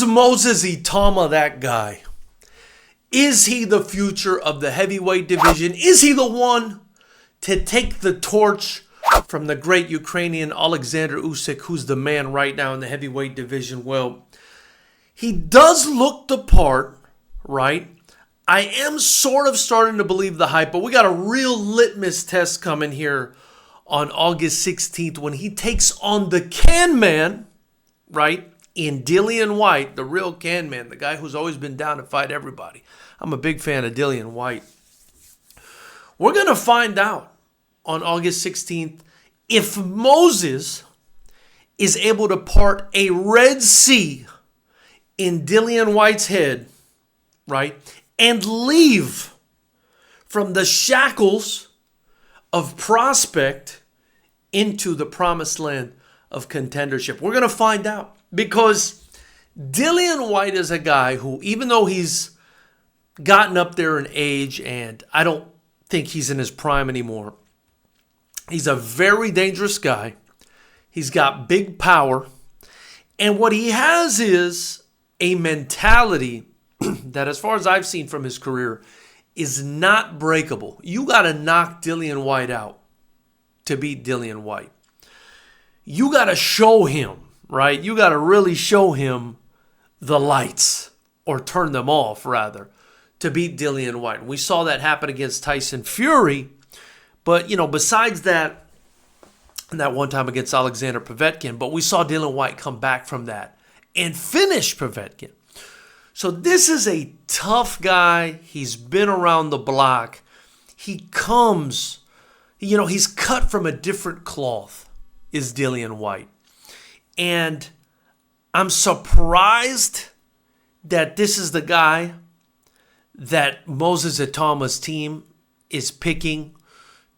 Is Moses Itauma that guy? Is he the future of the heavyweight division? Is he the one to take the torch from the great Ukrainian Alexander Usyk, who's the man right now in the heavyweight division? Well, he does look the part, right? I am sort of starting to believe the hype, but we got a real litmus test coming here on August 16th when he takes on the Can Man, right? In Dillian Whyte, the real Can Man, the guy who's always been down to fight everybody. I'm a big fan of Dillian Whyte. We're going to find out on August 16th if Moses is able to part a Red Sea in Dillian Whyte's head, right? And leave from the shackles of prospect into the promised land of contendership. We're going to find out because Dillian Whyte is a guy who, even though he's gotten up there in age and I don't think he's in his prime anymore, he's a very dangerous guy. He's got big power. And what he has is a mentality that, as far as I've seen from his career, is not breakable. You got to knock Dillian Whyte out to beat Dillian Whyte. You got to show him, right? You got to really show him the lights, or turn them off, rather, to beat Dillian Whyte. We saw that happen against Tyson Fury. But, besides that, and that one time against Alexander Povetkin, but we saw Dillian Whyte come back from that and finish Povetkin. So this is a tough guy. He's been around the block. He comes, he's cut from a different cloth, is Dillian Whyte. And I'm surprised that this is the guy that Moses Itauma's team is picking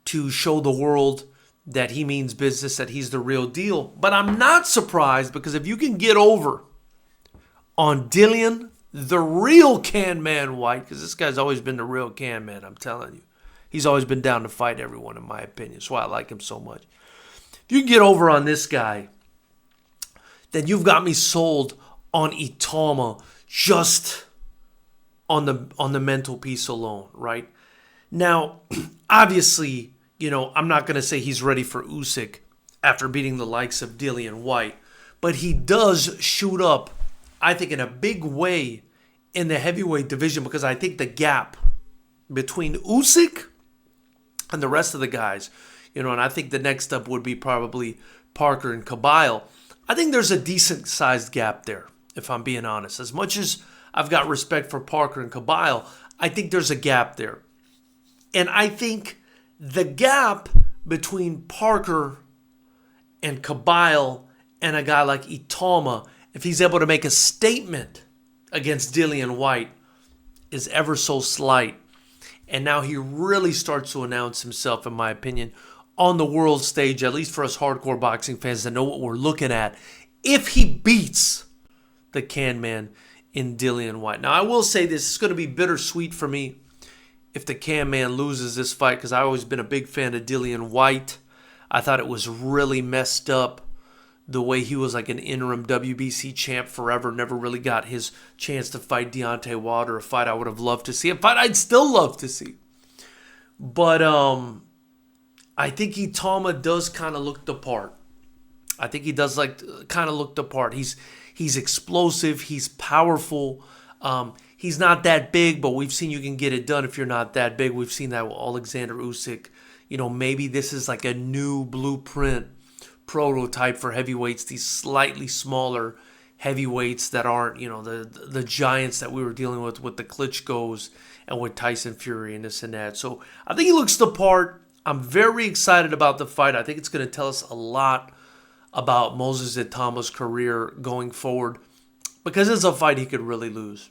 to show the world that he means business, that he's the real deal. But I'm not surprised, because if you can get over on Dillian, the real Can Man Whyte, because this guy's always been the real Can Man, I'm telling you. He's always been down to fight everyone, in my opinion. That's why I like him so much. If you can get over on this guy, then you've got me sold on Itauma just on the mental piece alone, right? Now, obviously, I'm not going to say he's ready for Usyk after beating the likes of Dillian Whyte, but he does shoot up, I think, in a big way in the heavyweight division, because I think the gap between Usyk and the rest of the guys, and I think the next up would be probably Parker and Kabile. I think there's a decent sized gap there, if I'm being honest. As much as I've got respect for Parker and Kabile, I think there's a gap there. And I think the gap between Parker and Kabile and a guy like Itauma, if he's able to make a statement against Dillian Whyte, is ever so slight. And now he really starts to announce himself, in my opinion, on the world stage, at least for us hardcore boxing fans that know what we're looking at, if he beats the Can Man in Dillian Whyte. Now, I will say this is going to be bittersweet for me if the Can Man loses this fight, because I've always been a big fan of Dillian Whyte. I thought it was really messed up the way he was like an interim WBC champ forever, never really got his chance to fight Deontay Wilder, a fight I would have loved to see, a fight I'd still love to see. But I think Itauma does kind of look the part. I think he does kind of look the part. He's explosive, he's powerful. He's not that big, but we've seen you can get it done if you're not that big. We've seen that with Alexander Usyk. Maybe this is like a new blueprint prototype for heavyweights, these slightly smaller heavyweights that aren't, the giants that we were dealing with the Klitschko's and with Tyson Fury and this and that. So I think he looks the part. I'm very excited about the fight. I think it's going to tell us a lot about Moses Itauma's career going forward, because it's a fight he could really lose.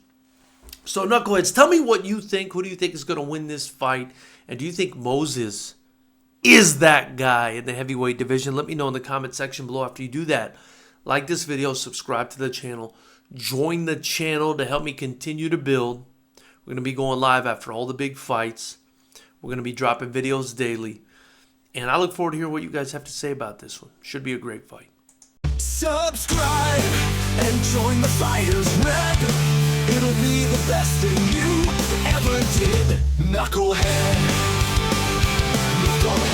So, Knuckleheads, tell me what you think. Who do you think is going to win this fight? And do you think Moses is that guy in the heavyweight division? Let me know in the comment section below after you do that. Like this video, subscribe to the channel, join the channel to help me continue to build. We're going to be going live after all the big fights. We're going to be dropping videos daily. And I look forward to hearing what you guys have to say about this one. Should be a great fight. Subscribe. and join the fighters red. It'll be the best thing you ever did, Knucklehead. Knucklehead.